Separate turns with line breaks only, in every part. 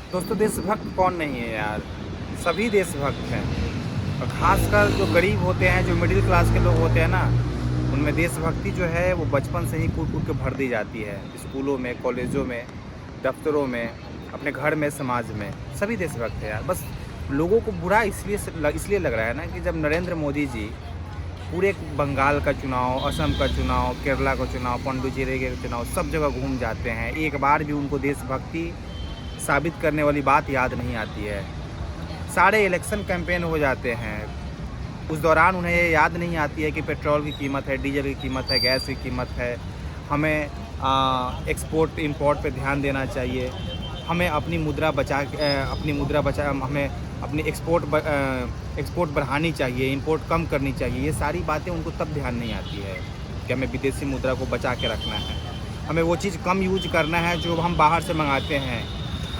दोस्तों, देशभक्त कौन नहीं है यार। सभी देशभक्त हैं। और ख़ासकर जो गरीब होते हैं, जो मिडिल क्लास के लोग होते हैं ना, उनमें देशभक्ति जो है वो बचपन से ही कूट-कूट के भर दी जाती है। स्कूलों में, कॉलेजों में, दफ्तरों में, अपने घर में, समाज में, सभी देशभक्त हैं यार। बस लोगों को बुरा इसलिए लग रहा है ना कि जब नरेंद्र मोदी जी पूरे बंगाल का चुनाव, असम का चुनाव, केरला का चुनाव, पुडुचेरी का चुनाव, सब जगह घूम जाते हैं, एक बार भी उनको देशभक्ति साबित करने वाली बात याद नहीं आती है। सारे इलेक्शन कैंपेन हो जाते हैं, उस दौरान उन्हें ये याद नहीं आती है कि पेट्रोल की कीमत है, डीजल की कीमत है, गैस की कीमत है, हमें एक्सपोर्ट इंपोर्ट पे ध्यान देना चाहिए, हमें अपनी मुद्रा बचा हमें अपनी एक्सपोर्ट बढ़ानी चाहिए, इंपोर्ट कम करनी चाहिए। ये सारी बातें उनको तब ध्यान नहीं आती है कि हमें विदेशी मुद्रा को बचा के रखना है, हमें वो चीज़ कम यूज करना है जो हम बाहर से मंगाते हैं।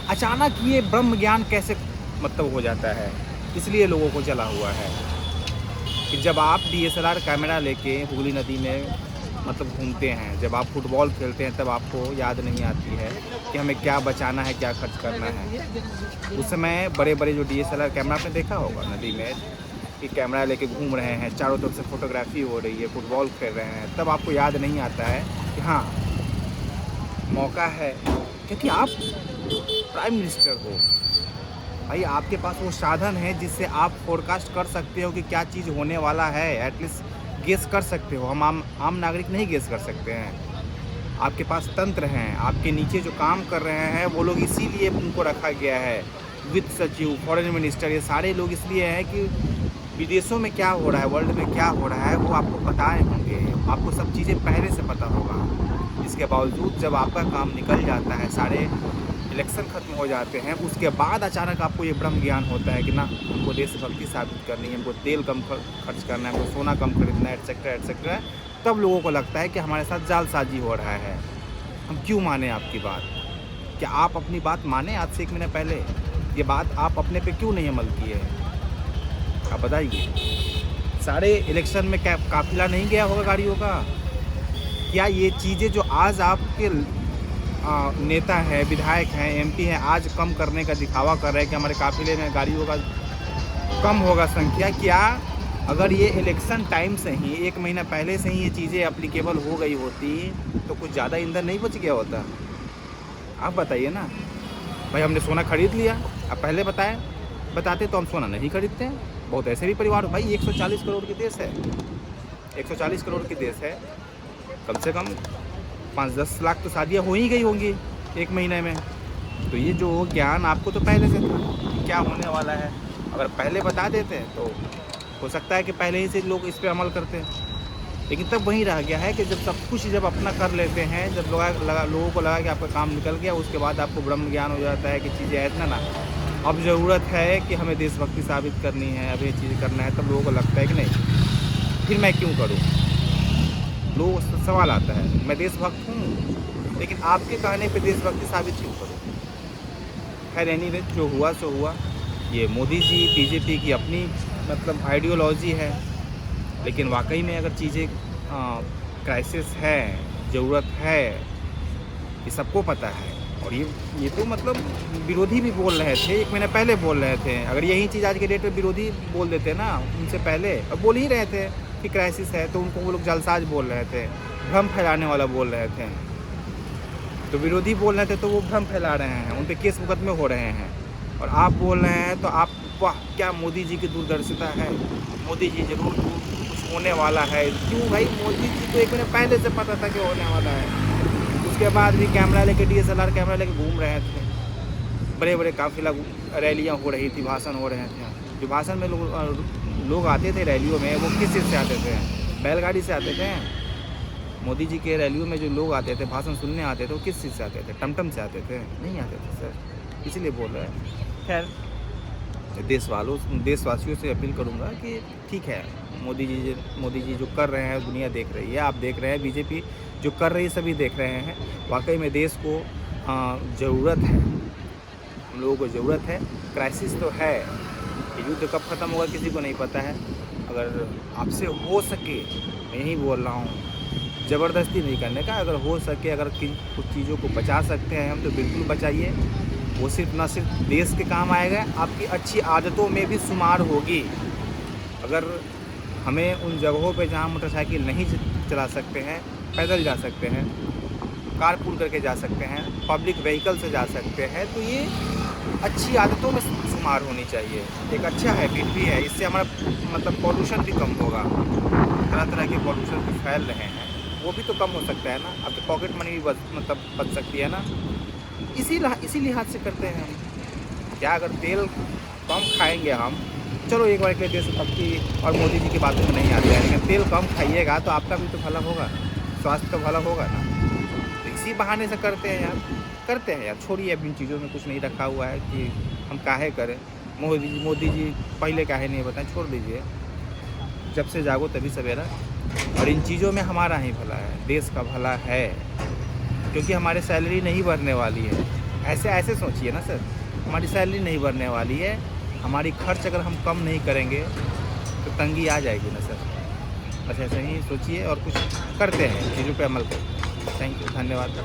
अचानक ये ब्रह्म ज्ञान कैसे मतलब हो जाता है, इसलिए लोगों को चला हुआ है कि जब आप DSLR कैमरा लेके हुगली नदी में मतलब घूमते हैं, जब आप फुटबॉल खेलते हैं, तब आपको याद नहीं आती है कि हमें क्या बचाना है, क्या खर्च करना है। उस समय बड़े-बड़े जो DSLR कैमरा आपने देखा होगा नदी में कि कैमरा लेके घूम रहे हैं, चारों तरफ से फोटोग्राफी हो रही है, फुटबॉल खेल रहे हैं, तब आपको याद नहीं आता है कि हाँ, मौका है, क्योंकि आप प्राइम मिनिस्टर हो भाई। आपके पास वो साधन है जिससे आप फोरकास्ट कर सकते हो कि क्या चीज़ होने वाला है, एटलीस्ट गेस कर सकते हो। हम आम नागरिक नहीं गेस कर सकते हैं। आपके पास तंत्र हैं, आपके नीचे जो काम कर रहे हैं वो लोग इसीलिए उनको रखा गया है। वित्त सचिव, फॉरेन मिनिस्टर, ये सारे लोग इसलिए हैं कि विदेशों में क्या हो रहा है, वर्ल्ड में क्या हो रहा है, वो आपको बताए होंगे, आपको सब चीज़ें पहले से पता होगा। इसके बावजूद जब आपका काम निकल जाता है, सारे इलेक्शन ख़त्म हो जाते हैं, उसके बाद अचानक आपको ये ब्रह्म ज्ञान होता है कि ना, हमको देशभक्ति साबित करनी है, हमको तेल कम खर्च करना है, हमको सोना कम खरीदना है, एटसेट्रा एटसेट्रा। तब लोगों को लगता है कि हमारे साथ जालसाजी हो रहा है। हम क्यों माने आपकी बात? क्या आप अपनी बात माने आज से 1 महीने पहले? ये बात आप अपने पे क्यों नहीं अमल किए? आप बताइए। सारे इलेक्शन में क्या काफिला नहीं गया होगा गाड़ियों का? क्या ये चीज़ें जो आज आपके नेता हैं, विधायक हैं, MP हैं, आज कम करने का दिखावा कर रहे हैं कि हमारे काफ़िले में गाड़ियों का कम होगा संख्या, क्या अगर ये इलेक्शन टाइम से ही 1 महीना पहले से ही ये चीज़ें एप्लीकेबल हो गई होती तो कुछ ज़्यादा ईंधन नहीं बच गया होता? आप बताइए ना। भाई हमने सोना खरीद लिया, आप पहले बताते तो हम सोना नहीं खरीदते हैं। बहुत ऐसे भी परिवार हो भाई, 140 करोड़ की देश है, 140 करोड़ की देश है, कम से कम 5-10 लाख तो शादियाँ हो ही गई होंगी 1 महीने में। तो ये जो ज्ञान आपको तो पहले से था कि क्या होने वाला है, अगर पहले बता देते तो हो सकता है कि पहले ही से लोग इस पे अमल करते। लेकिन तब वहीं रह गया है कि जब सब कुछ जब अपना कर लेते हैं, जब लोगों को लगा कि आपका काम निकल गया, उसके बाद आपको ब्रह्म ज्ञान हो जाता है कि चीज़ें ऐसा ना, अब ज़रूरत है कि हमें देशभक्ति साबित करनी है, अब ये चीज़ करना है। तब लोगों को लगता है कि नहीं, फिर मैं क्यों करूँ? लोगों को सवाल आता है, मैं देशभक्त हूँ, लेकिन आपके कहने पे देशभक्ति साबित क्यों करूँ? खैर एनीवे, जो हुआ सो हुआ। ये मोदी जी, BJP की अपनी मतलब आइडियोलॉजी है, लेकिन वाकई में अगर चीज़ें क्राइसिस है, ज़रूरत है, ये सबको पता है। और ये तो मतलब विरोधी भी बोल रहे थे, 1 महीने पहले बोल रहे थे। अगर यही चीज़ आज के डेट में विरोधी बोल देते ना उनसे पहले, और बोल ही रहे थे कि क्राइसिस है, तो उनको वो लोग जालसाज बोल रहे थे, भ्रम फैलाने वाला बोल रहे थे। तो विरोधी बोल रहे थे तो वो भ्रम फैला रहे हैं, उन पे केस मुकदमे हो रहे हैं। और आप बोल रहे हैं तो आप, वाह क्या मोदी जी की दूरदर्शिता है, मोदी जी जरूर कुछ होने वाला है। क्यों भाई, मोदी जी को 1 महीने पहले से पता था कि होने वाला है, उसके बाद भी कैमरा लेके DSLR कैमरा लेके घूम रहे थे। बड़े बड़े काफिला रैलियाँ हो रही थी, भाषण हो रहे थे। जो भाषण में लोग आते थे रैलियों में, वो किस चीज़ से आते थे? बैलगाड़ी से आते थे। मोदी जी के रैलियों में जो लोग आते थे, भाषण सुनने आते थे, वो किस चीज़ से आते थे? टमटम से आते थे? नहीं आते थे सर, इसीलिए बोल रहे हैं। खैर, देशवासियों से अपील करूंगा कि ठीक है, मोदी जी जो कर रहे हैं दुनिया देख रही है, आप देख रहे हैं, BJP जो कर रही है सभी देख रहे हैं। वाकई में देश को ज़रूरत है, हम लोगों को ज़रूरत है। क्राइसिस तो है, युद्ध कब ख़त्म होगा किसी को नहीं पता है। अगर आपसे हो सके, मैं यही बोल रहा हूँ, ज़बरदस्ती नहीं करने का, अगर हो सके, अगर कुछ चीज़ों को बचा सकते हैं हम तो बिल्कुल बचाइए। वो ना सिर्फ देश के काम आएगा, आपकी अच्छी आदतों में भी शुमार होगी। अगर हमें उन जगहों पे जहाँ मोटरसाइकिल नहीं चला सकते हैं, पैदल जा सकते हैं, कारपूल करके जा सकते हैं, पब्लिक व्हीकल से जा सकते हैं, तो ये अच्छी आदतों में शुमार होनी चाहिए। एक अच्छा हैबिट भी है, इससे हमारा मतलब पॉल्यूशन भी कम होगा। तरह तरह के पॉल्यूशन भी फैल रहे हैं, वो भी तो कम हो सकता है ना। आपकी पॉकेट मनी भी बच सकती है ना। इसी लिहाज से करते हैं हम। क्या अगर तेल कम खाएंगे हम, चलो एक बार के लिए देशभक्ति और मोदी जी की बातों में नहीं आते हैं, लेकिन तेल कम खाइएगा तो आपका भी तो भला होगा, स्वास्थ्य का भला होगा ना। तो इसी बहाने से करते हैं यार। छोड़िए, अब इन चीज़ों में कुछ नहीं रखा हुआ है कि हम काहे करें। मोदी जी पहले काहे नहीं बताएं, छोड़ दीजिए। जब से जागो तभी सवेरा। और इन चीज़ों में हमारा ही भला है, देश का भला है, क्योंकि हमारी सैलरी नहीं बढ़ने वाली है। ऐसे सोचिए ना सर, हमारी सैलरी नहीं बढ़ने वाली है, हमारी खर्च अगर हम कम नहीं करेंगे तो तंगी आ जाएगी ना सर। बस ऐसे ही सोचिए और कुछ करते हैं, चीज़ों पे अमल करते हैं। थैंक यू, धन्यवाद।